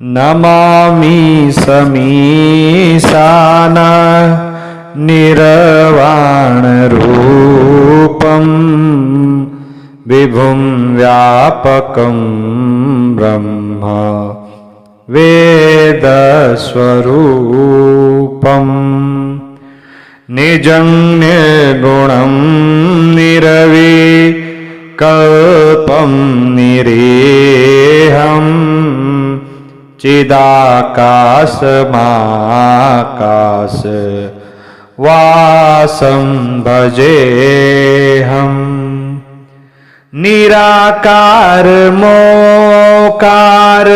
नमामि समीशान निर्वाणरूपं विभुं व्यापकं ब्रह्म वेदस्वरूपं निजं निर्गुणं निर्विकल्पं निरेहम् चिदाकाशमाकाश वासं भजेऽहं निराकार मोकार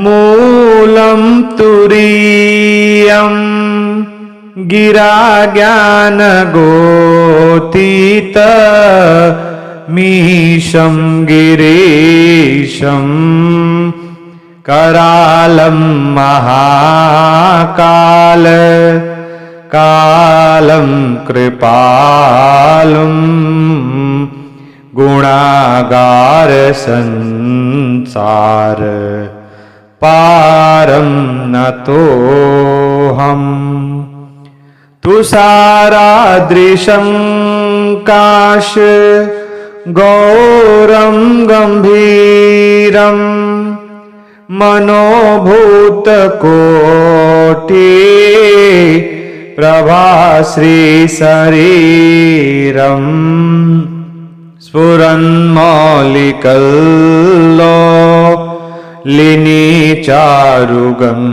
मूलं तुरीयं गिरा ज्ञान गोतीत मीशं गिरीशं करालं महाकाल कालं कृपालुं गुणागार संसार पारं नतोऽहम् तुषारादृशं काश गौरं गंभीरम् मनोभूतकोटि प्रभाश्री शरीरं स्फुरन्मौलिकल्लोलिनी चारुगंगा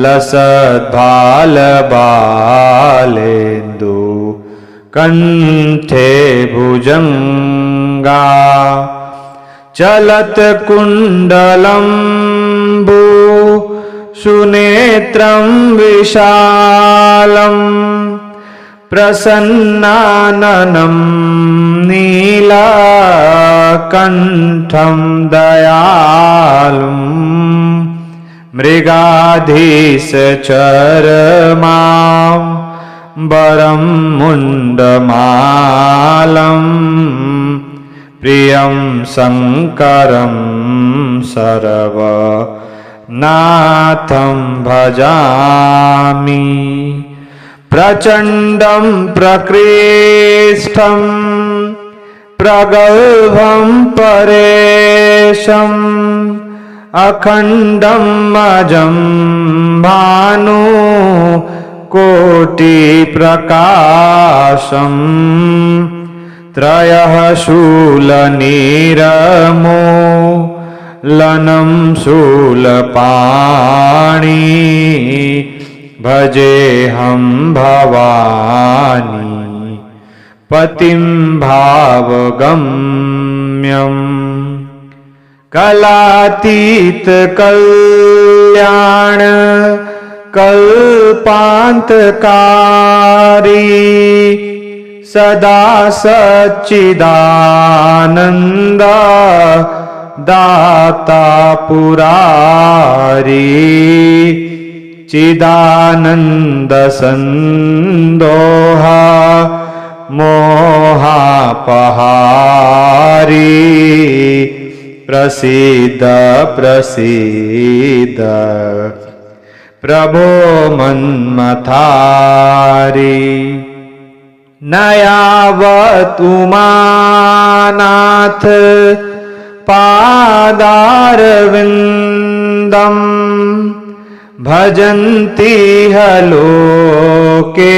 लसद्भालबालेन्दु कंठे भुजंगा चलत कुंडलंबु सुनेत्रं विशालं प्रसन्नाननं नीलकंठं दयालुं मृगाधीशचरमां वरं मुण्डमालं प्रियं शंकरं सर्वनाथं भजामि प्रचंडं प्रकृष्टं प्रगल्भं परेशम् अखंडं अजं भानु कोटि प्रकाशम् त्रयः शूलनीरमूलनं शूलपाणि भजेऽहं भवानी पतिं भावगम्यम् कलातीत कल्याण कल्पान्तकारी सदा सच्चिदानंद दाता पुरारी चिदानंद संदोहा मोहापहारी प्रसीद प्रसीद प्रभो मन्मथारी न यावत् उमानाथ पादारविन्दं भजन्ति लोके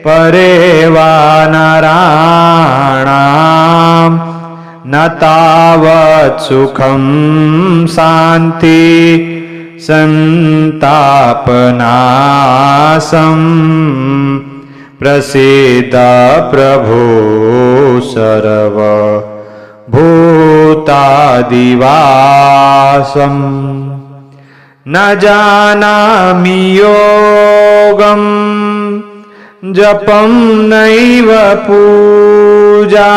परे वा नराणां न तावत् सुखं शान्ति संतापनाशम् प्रसीद प्रभो सर्वभूतादिवासम् न जानामि योगं जपं नैव पूजा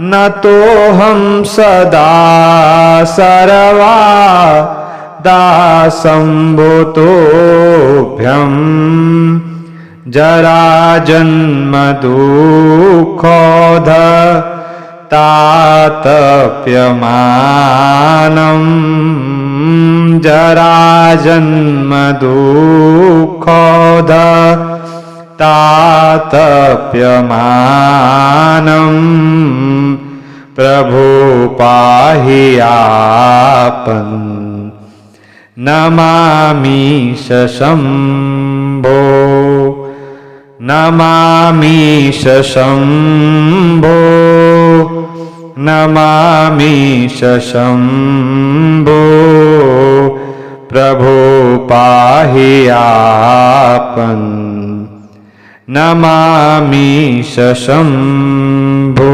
न तोऽहं सदा सर्वा दासंभूतोभ्यं जरा जन्म दुःखोध तातप्यमानं जराजन्मदुःखोद तातप्यमानं प्रभु पाहि आपन् नमामि शम्भो नमामि शम्भो नमामि शम्भो प्रभु पाहि आपन् नमामि शम्भो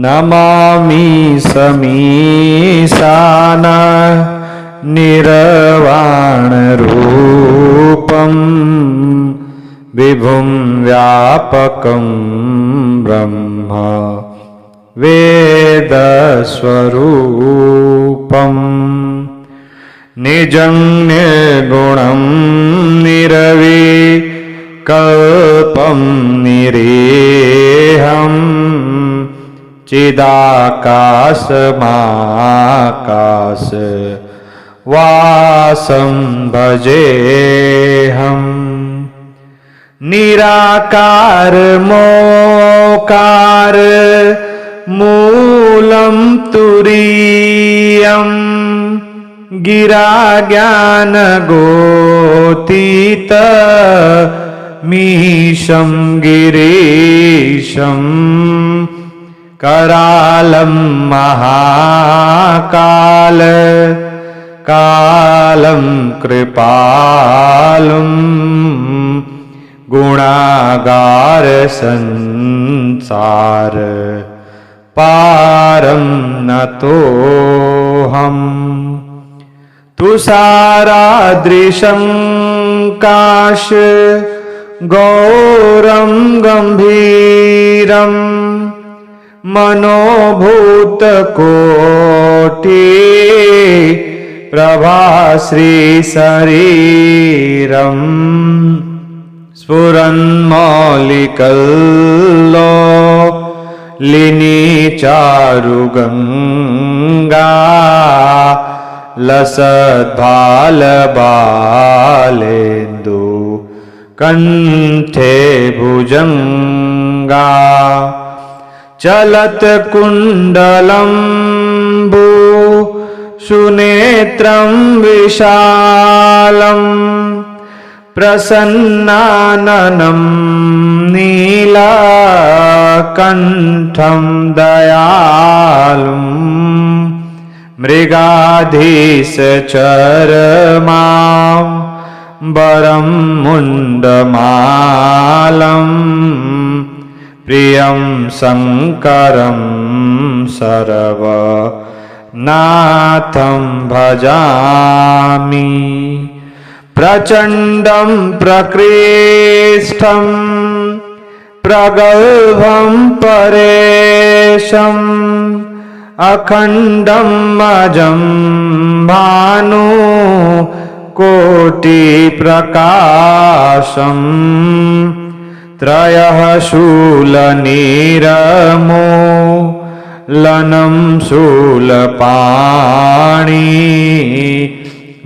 नमामि समीशान निर्वाणरूपं विभुं व्यापकं ब्रह्म वेदस्वरूपं निजं निर्गुणं निर्विकल्पं निरेहं चिदाकाशमाकाश वासं भजेऽहम् निराकार मोकार मूलं तुरीयं गिरा ज्ञान गोतीत मीशं गिरीशं करालं महाकाल कालं कृपालुं गुणागार संसार पारं नतोऽहम् तुषारादृशं काश गौरं गंभीरं मनोभूतकोटि प्रभाश्री शरीरम् स्फुरन्मौलिकल्लोलिनी चारुगंगा लसद्भालबालेन्दु कंठे भुजंगा चलत कुंडलंबु सुनेत्रं विशालं प्रसन्नाननं नीलकण्ठं दयालुं मृगाधीशचरमां वरं मुण्डमालं प्रियं शङ्करं सर्वनाथं भजामि प्रचण्डं प्रकृष्टं प्रगल्भं परेशम् अखण्डं अजं भानु कोटिप्रकाशम् त्रयः शूलनिरमूलनं शूलपाणि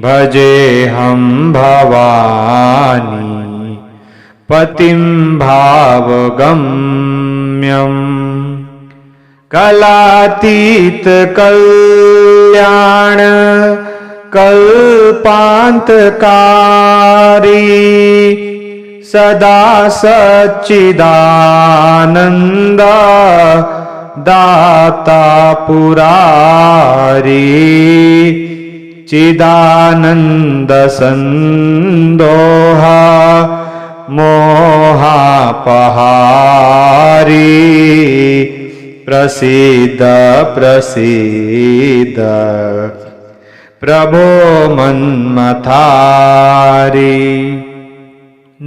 भजेऽहं भवानी पतिं भावगम्यम् कलातीत कल्याण कल्पान्तकारी सदा सच्चिदानन्द दाता पुरारी चिदानंद संदोहा मोहापहारी प्रसीद प्रसीद प्रभो मन्मथारी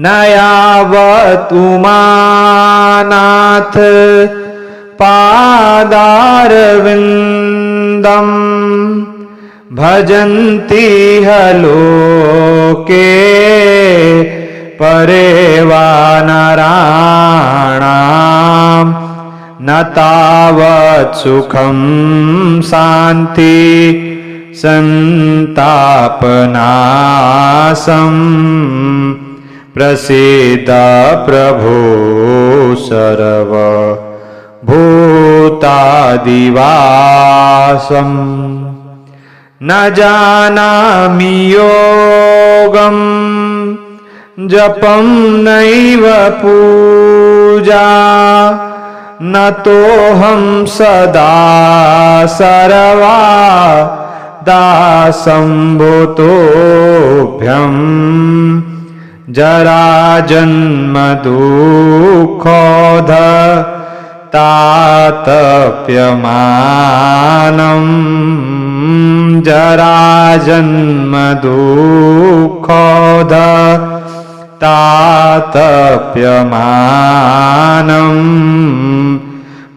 नयावत उमानाथ पादारविन्दम् भजन्ति लोके परे वा नराणाम् न तावत् सुखं शान्ति संतापनाशं प्रसीद प्रभो सर्व भूतादिवासम् न जानामि योगं जपं नैव पूजा न तोऽहं सदा सर्वा दासंभूतोऽभ्यं जराजन्म दुःखोध तातप्यमानं जराजन्म दुःखोध तातप्यमानं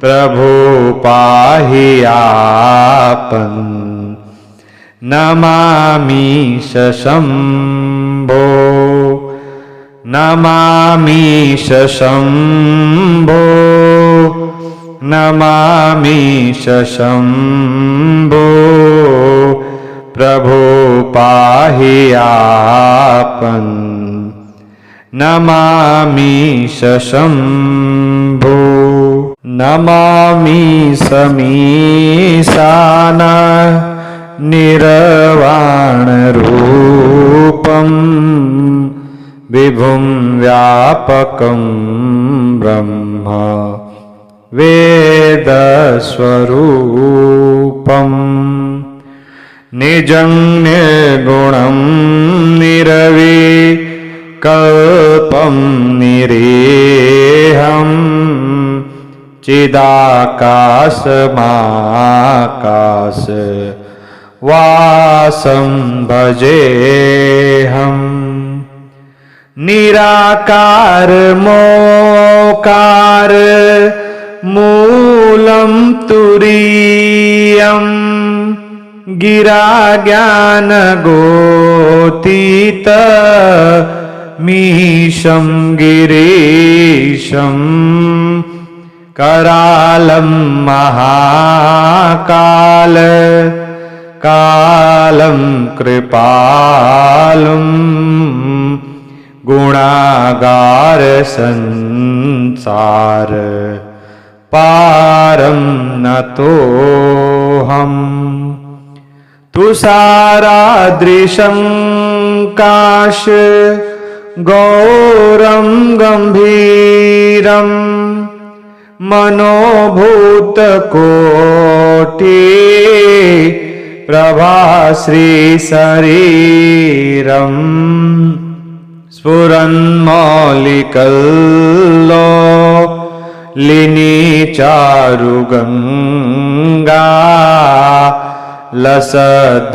प्रभो पाहि आपन् नमामि शम्भो नमामि शम्भो नमामि शम्भो प्रभो पाहि आपन् नमामि शम्भो नमामि समीशान निर्वाणरूपं विभुं व्यापकं ब्रह्म वेदस्वरूपं निजं निर्गुणं निर्विकल्पं निरेहं चिदाकाशमाकाश वासं भजेऽहम् निराकार मोकार मूलं तुरीयं गिरा ज्ञान गोतीत मीशं गिरीशं करालं महाकाल कालं कृपालुं गुणागार संसार पारं नतोऽहम् तुषारादृशं काश गौरं गंभीरं मनोभूतकोटि प्रभाश्री शरीरं स्फुरन्मौलिकल्लोलिनी चारुगंगा लसद्भालबालेन्दु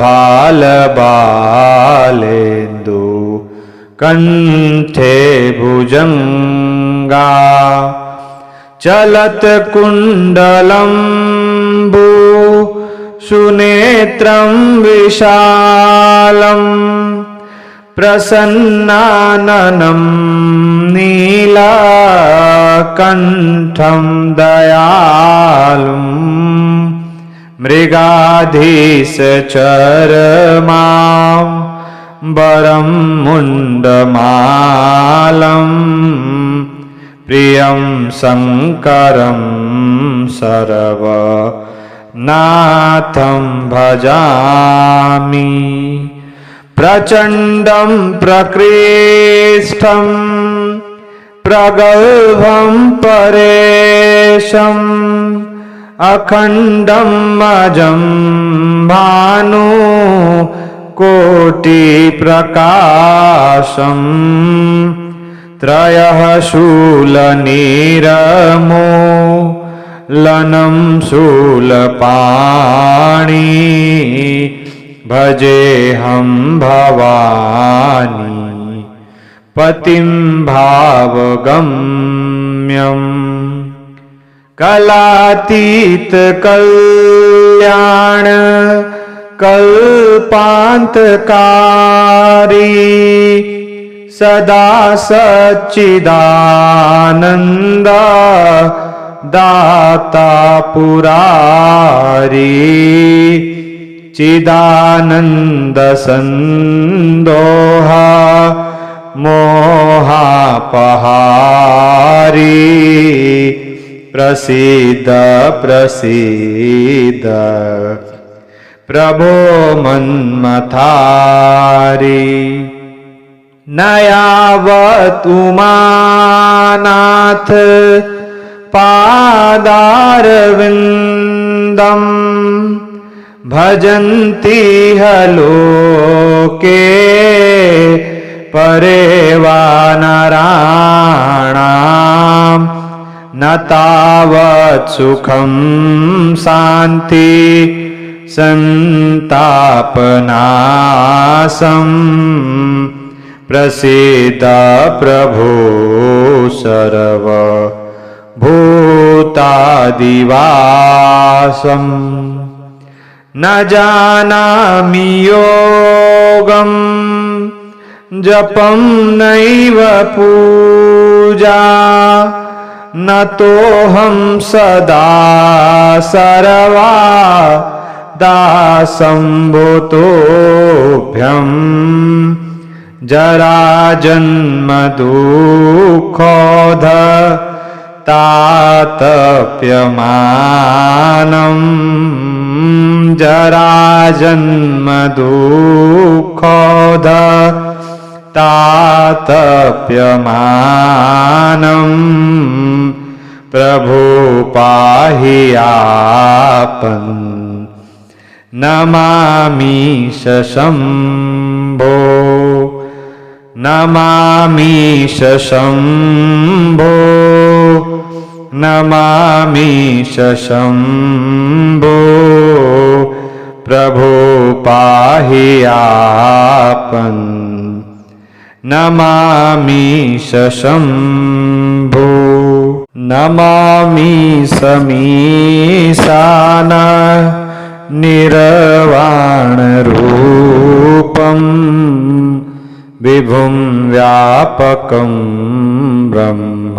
कंठे भुजंगा चलत कुंडलंबु सुनेत्रं विशालं प्रसन्नाननं नीलकण्ठं दयालुं मृगाधीशचरमां वरं मुण्डमालं प्रियं शङ्करं सर्वनाथं भजामि प्रचण्डं प्रकृष्टं प्रगल्भं परेशम् अखण्डं अजं भानु कोटिप्रकाशं त्रयः शूलनिरमूलनं शूलपाणि भजेऽहं भवानी पतिं भावगम्यम् कलातीत कल्याण कल्पान्तकारी सदा सच्चिदानन्द दाता पुरारी चिदानंद संदोहा मोहापहारी प्रसीद प्रसीद प्रभो मन्मथारी नयावत उमानाथ पादारविंदम भजन्ति हलोके परेवा नराणाम न तावत् सुखं शांति संतापनाशं प्रसीद प्रभो सर्व भूतादिवासम् न जानामि योगं जपं नैव पूजा न तोऽहं सदा सर्वा दासंभूतोभ्यं जराजन्म दुःखोध तातप्यमानं जराजन्म दुःखोध तातप्यमानं प्रभु पाहि आपन् नमामि शम्भो नमामि शम्भो नमामि शम्भो प्रभो पाहि आपन् नमामि शम्भो नमामि समीशान निर्वाणरूपं विभुं व्यापकं ब्रह्म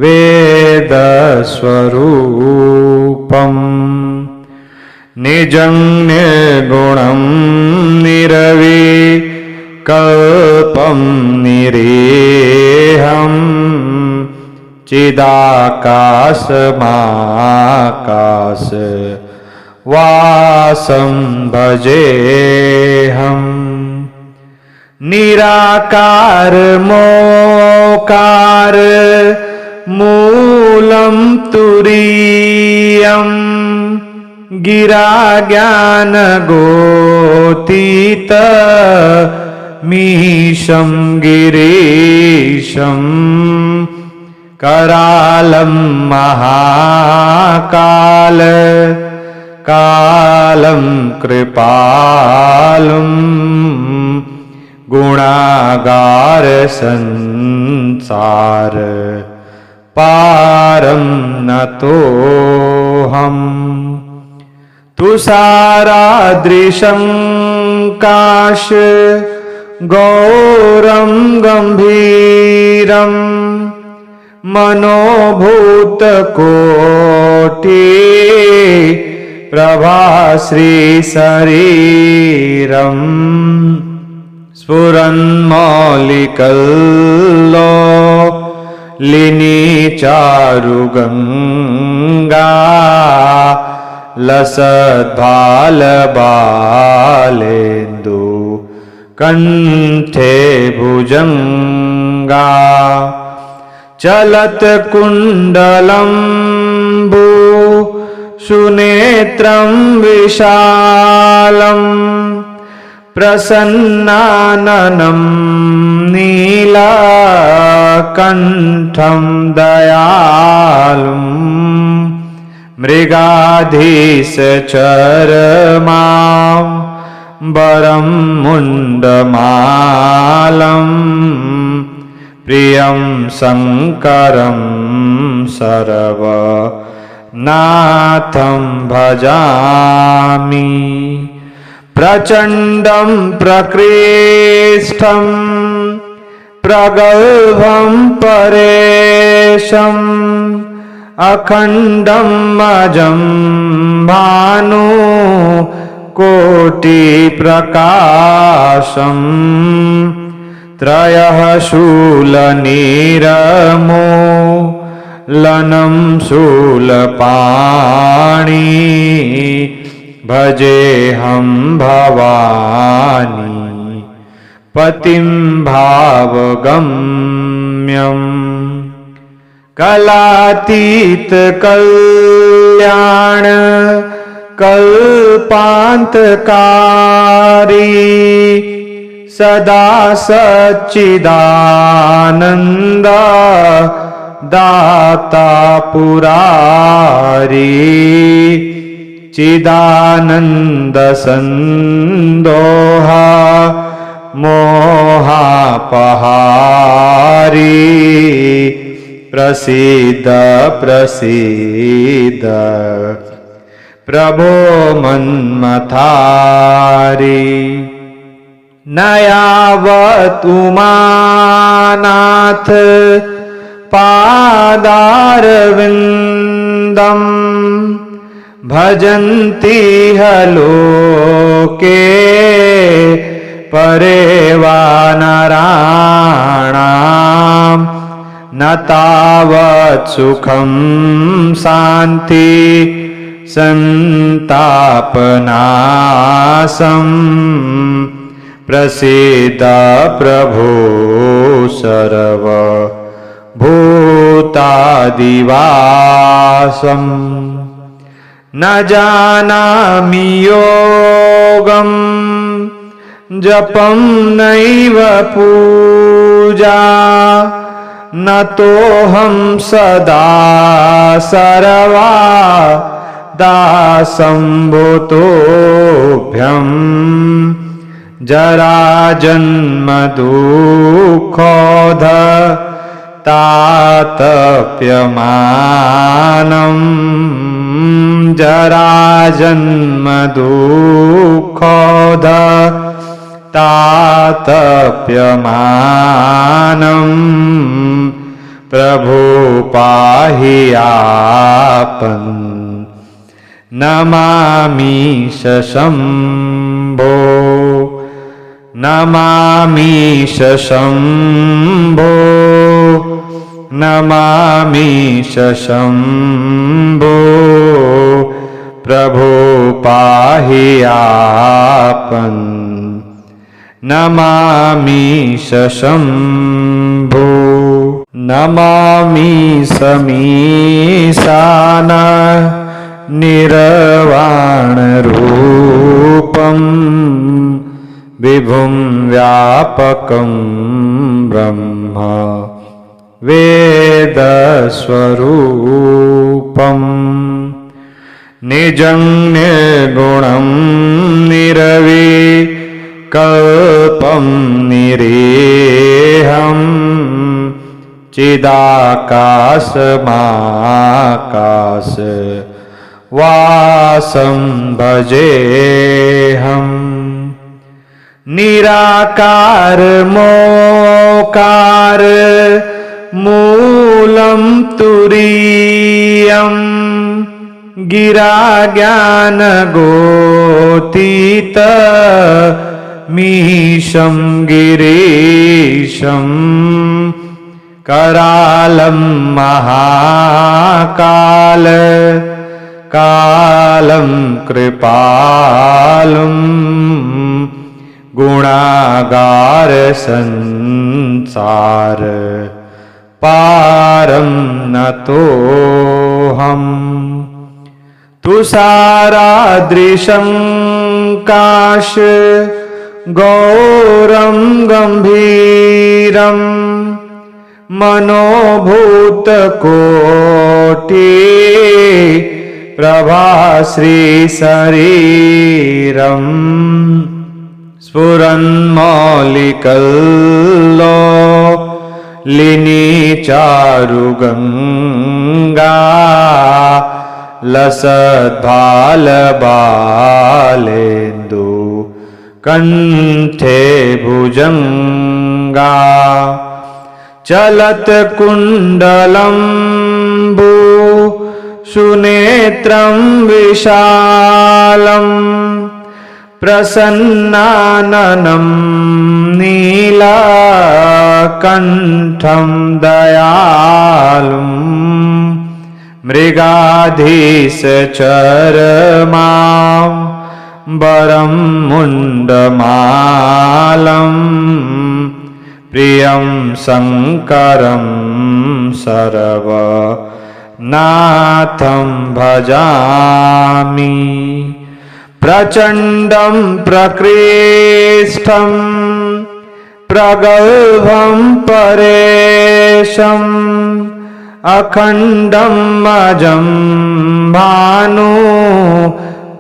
वेदस्वरूपं निजं निर्गुणं निर्विकल्पं निरेहं चिदाकाशमाकाश वासं भजेऽहम् निराकार मोकार मूलं तुरीयं गिरा ज्ञान गोतीत मीशं गिरीशं करालं महाकाल कालं कृपालुं गुणागार संसार पारं नतोऽहम् तुषारादृशं काश गौरं गंभीरं मनोभूतकोटि प्रभाश्री शरीरं स्फुरन्मौलिकल्लोलिनी चारुगंगा लसद्भालबालेन्दु कंठे भुजंगा चलत कुंडलंबु सुनेत्रं विशालं प्रसन्नाननं नीलकण्ठं दयालुं मृगाधीशचरमां वरं मुण्डमालं प्रियं शङ्करं सर्वनाथं भजामि प्रचण्डं प्रकृष्टं प्रगल्भं परेशं अखण्डं अजं भानु कोटिप्रकाशम् त्रयः शूलनिरमूलनं शूलपाणि भजेऽहं भवानी पतिं भावगम्यम् कलातीत कल्याण कल्पान्तकारी सदा सच्चिदानन्द दाता पुरारी चिदानन्द संदोहा मोहापहारी प्रसीद प्रसीद प्रभो मन्मथारी न यावत् उमानाथ पादारविन्दम् भजन्ति लोके परे वा नराणाम् न तावत् सुखं शान्ति संतापनाशम् प्रसीद प्रभो सर्व भूतादिवासम् न जानामि योगं जपं नैव पूजा न तोऽहं सदा सर्वा दासंभूतोऽभ्यम् जराजन्म दुःखोध तातप्यमानम् जराजन्म दुःखोध तातप्यमानम् प्रभो पाहि आपन् नमामि शम्भो नमामि शम्भो नमामि शम्भो प्रभो पाहि आपन् नमामि शम्भो नमामि समीशान निर्वाणरूपं विभुं व्यापकं ब्रह्म वेदस्वरूपम् निजं निर्गुणं निरविकल्पं निरेहं चिदाकाशमाकाश वासं भजेऽहम् निराकार मोकार मूलं तुरीयम् गिरा ज्ञान गोतीत मीशं गिरीशं करालं महाकाल कालं कृपालुं गुणागार संसार पारं नतोऽहम् तुषारादृशं काश गौरं गंभीरं मनोभूतकोटि प्रभाश्री शरीरम् स्फुरन्मौलिकल्लोलिनी चारुगंगा लसद्भालबालेन्दु कंठे भुजंगा चलत कुंडलंबु सुनेत्रं विशालम् प्रसन्नाननं नीलकण्ठं दयालुम् मृगाधीशचरमां वरं मुण्डमालम् प्रियं शङ्करं सर्वनाथं भजामि प्रचण्डं प्रकृष्टं प्रगल्भं परेशम् अखण्डम् अजं भानु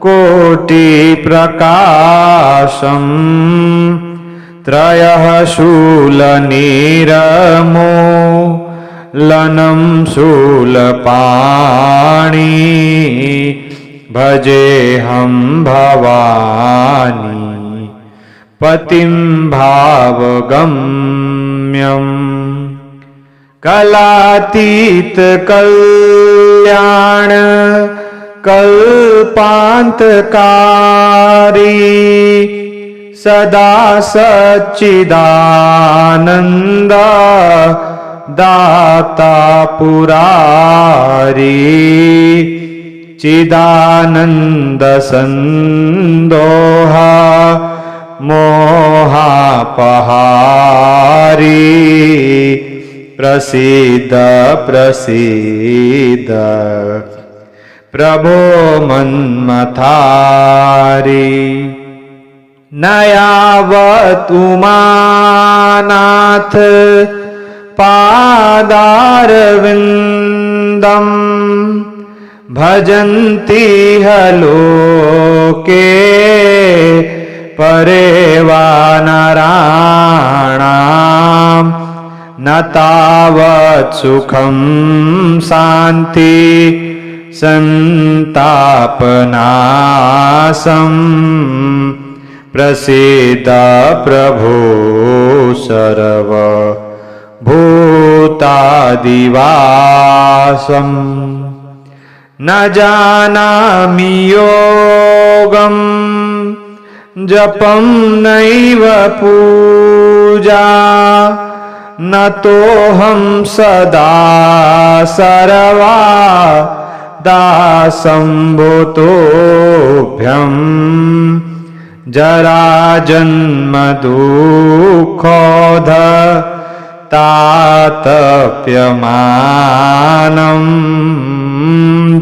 कोटिप्रकाशम् त्रयः शूलनिरमूलनं शूलपाणि भजेऽहं भवानी पतिं भावगम्यम् कलातीत कल्याण कल्पान्तकारी सदा सच्चिदानन्द दाता पुरारी चिदानन्द संदोहा मोहापहारी प्रसीद प्रसीद प्रभो मन्मथारी न यावत् उमानाथ पादारविन्दम् भजन्ति लोके परे वा नराणाम् न तावत् सुखं शान्ति संतापनाशम् प्रसीद प्रभो सर्वभूतादिवासम् न जानामि योगम् जपं नैव पूजा न तोऽहं सदा सर्वा दासम्भूतोऽभ्यम् जराजन्म दुःखोध तातप्यमानम्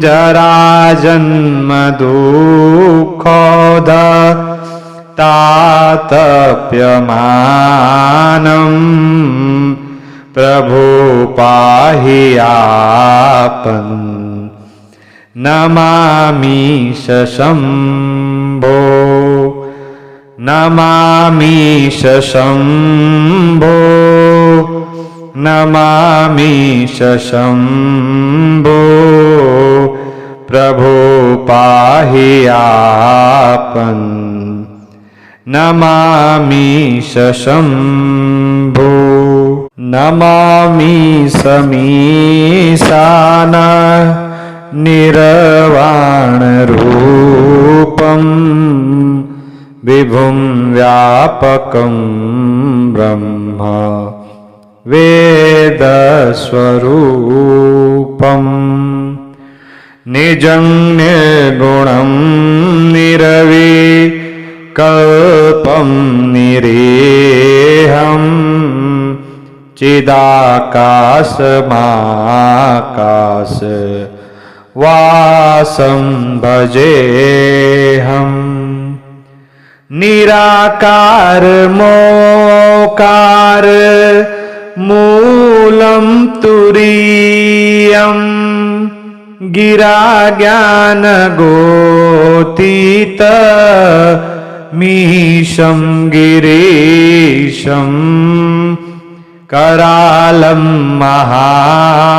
जराजन्म दुःखोध तातप्यमानम् प्रभु पाहि आपन् नमामि शम्भो नमामि शम्भो नमामि शम्भो प्रभु पाहि आपन् नमामि शम्भो नमामि समीशान निर्वाणरूपम् विभुं व्यापकं ब्रह्म वेदस्वरूपम् निजं निर्गुणं निरविकल्पं निरेहम् चिदाकाशमाकाश वासं भजेऽहम् निराकार मोकार मूलं तुरीयम् गिरा ज्ञान गोतीत मीशं गिरीशं करालं महाकाल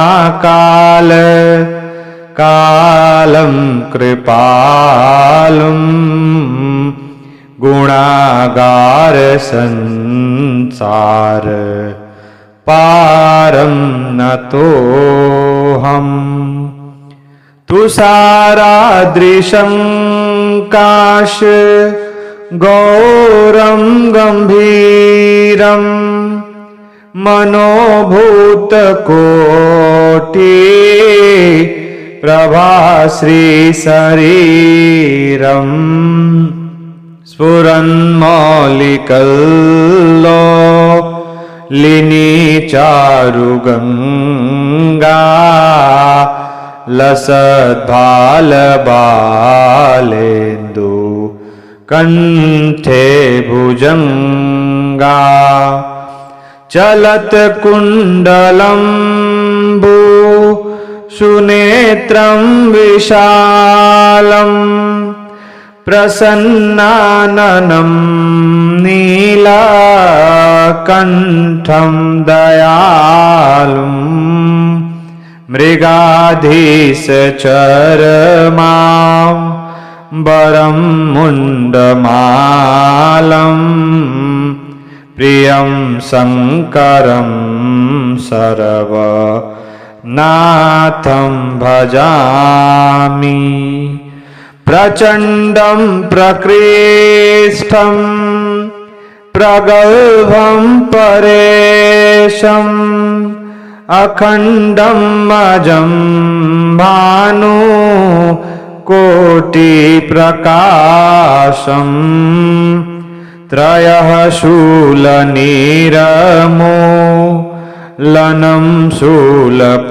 कालं कृपालुं गुणागार संसार पारं नतोऽहम् तुषारादृशङ्काश गौरं गम्भीरं मनोभूतकोटि प्रभाश्रीशरीरम् स्फुरन्मौलिकल्लोलिनीचारुगङ्गा लसद्भालबालेन्दु कण्ठे भुजङ्गा चलत्कुण्डलम्बु सुनेत्रं विशालम् प्रसन्नाननं नीलकण्ठं दयालुम् मृगाधीशचरमां वरं मुण्डमालं प्रियं शङ्करं सर्वनाथं भजामि प्रचण्डं प्रकृष्टं प्रगल्भं परेशम् अखण्डं अजं भानु कोटिप्रकाशम् त्रयः शूलनिरमूलनं शूलपाणि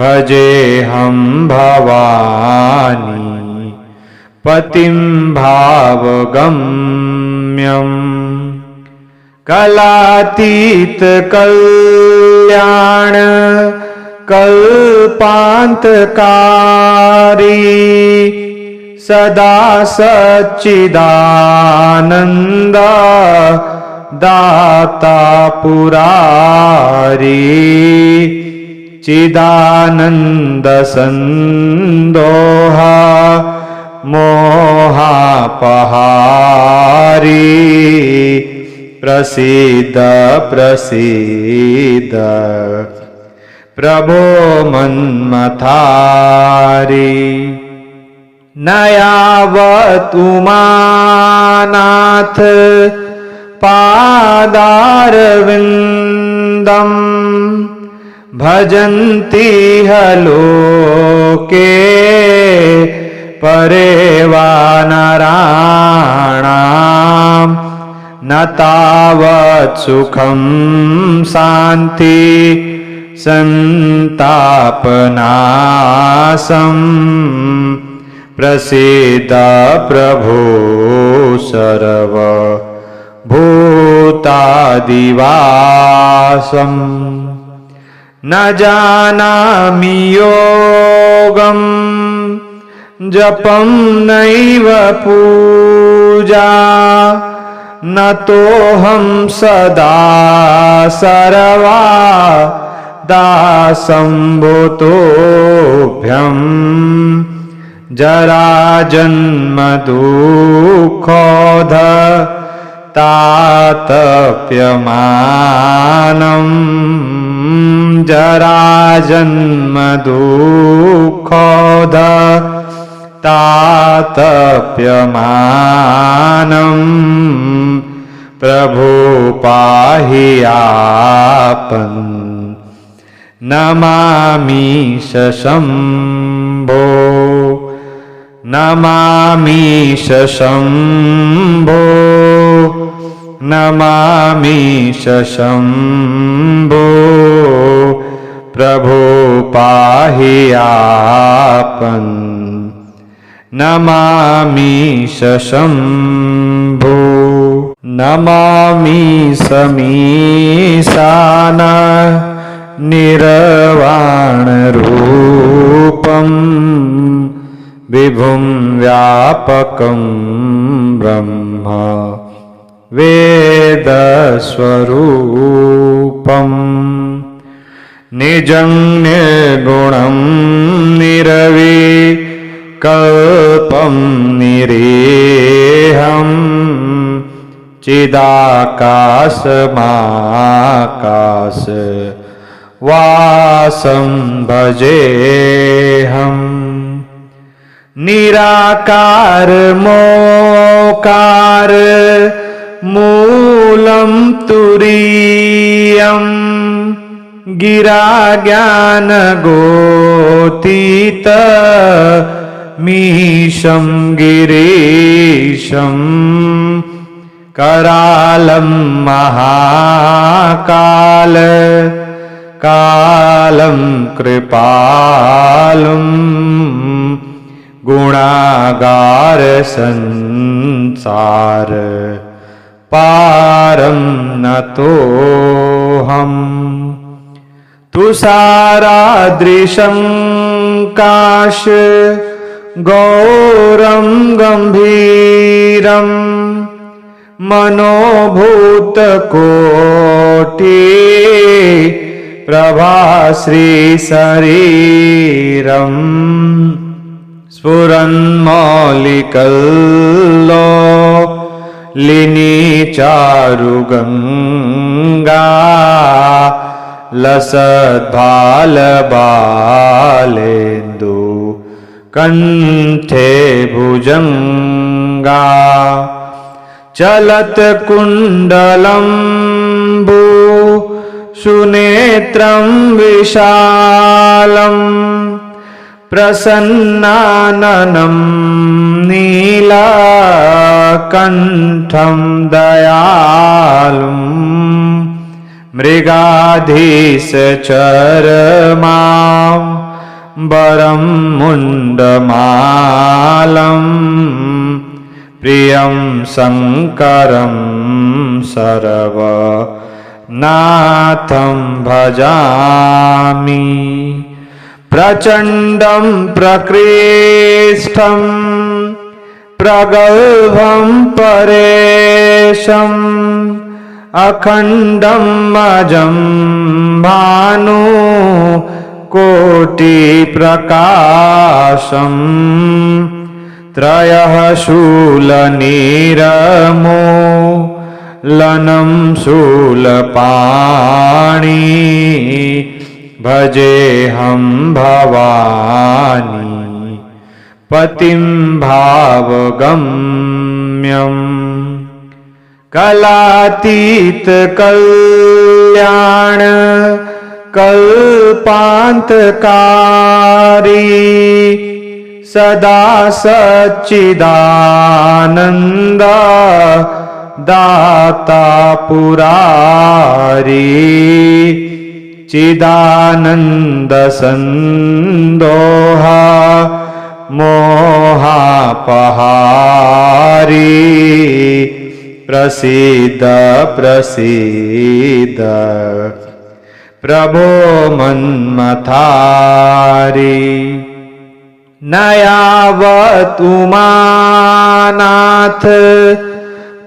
भजेऽहं भवानी पतिं भावगम्यम् कलातीत कल्याण कल्पान्तकारी सदा सच्चिदानन्द दाता पुरारी चिदानन्द सन्दोहा मोहापहारी प्रसीद प्रसीद प्रभो मन्मथारी न यावत् उमानाथ पादारविन्दम् भजन्ति लोके परे वा नराणाम् न तावत् सुखं शान्ति संतापनाशं प्रसीद प्रभो सर्वभूतादिवासम् न जानामि योगं जपं नैव पूजा न तोऽहं सदा सर्वा दासम्भूतोऽभ्यं जराजन्म दुःखोध तातप्यमानं जराजन्म दुःखोध तातप्यमानं प्रभो पाहि आपन् नमामि शम्भो नमामि शम्भो नमामि शम्भो प्रभो पाहि आपन् नमामि शम्भो नमामि समीशान निर्वाणरूपं विभुं व्यापकं ब्रह्म वेदस्वरूपं निजं निर्गुणं निर्विकल्पं निरेहं चिदाकाशमाकाश वासं भजेऽहम् निराकार मोकार मूलं तुरीयम् गिरा ज्ञान गोतीत मीशं गिरीशं करालं महाकाल कालं कृपालुं गुणागार संसार पारं नतोऽहम् तुषारादृशं काश गौरं गंभीरं मनोभूतकोटि प्रभाश्री शरीरम् स्फुरन्मौलिकल्लोलिनी चारुगंगा लसद्भालबालेन्दु कंठे भुजंगा चलत कुंडलंबु सुनेत्रं विशालम् प्रसन्नाननं नीलकण्ठं दयालुं मृगाधीशचरमां वरं मुण्डमालं प्रियं शङ्करं सर्वनाथं भजामि प्रचण्डं प्रकृष्टं प्रगल्भं परेशम् अखण्डं अजं भानु कोटिप्रकाशम् त्रयः शूलनिरमूलनं शूलपाणि भजेऽहं भवानी पतिं भावगम्यम् कलातीत कल्याण कल्पान्तकारी सदा सच्चिदानन्द दाता पुरारी चिदानंद संदोह मोहापहारी प्रसीद प्रसीद प्रभो मन्मथारी न यावत् उमानाथ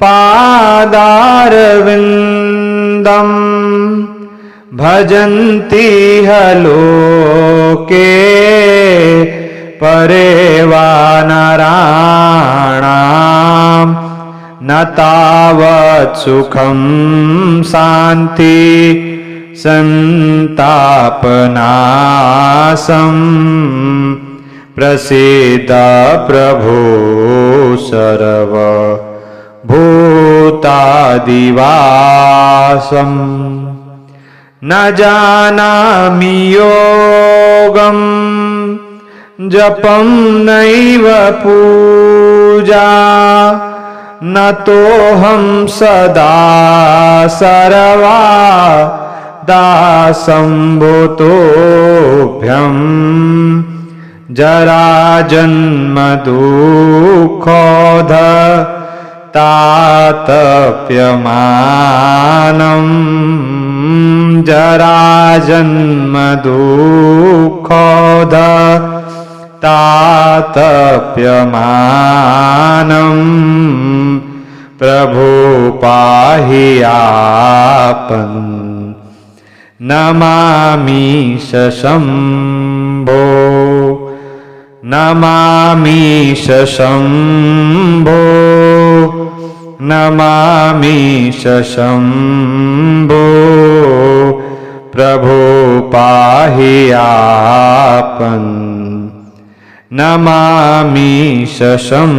पादारविन्दम् भजन्ति लोके परे वा नराणाम् न तावत् सुखं शान्ति संतापनाशम् प्रसीद प्रभो सर्व भूतादिवासम् न जानामि योगं जपं नैव पूजा न तोऽहं सदा सर्वा दासंभूतोऽभ्यम् जराजन्म दुःखोध तातप्यमानम् जराजन्म दुःखोध तातप्यमानम् प्रभु पाहि आपन् नमामि शम्भो नमामि शम्भो नमामि शम्भो प्रभो पाहि आपन् नमामि शशम्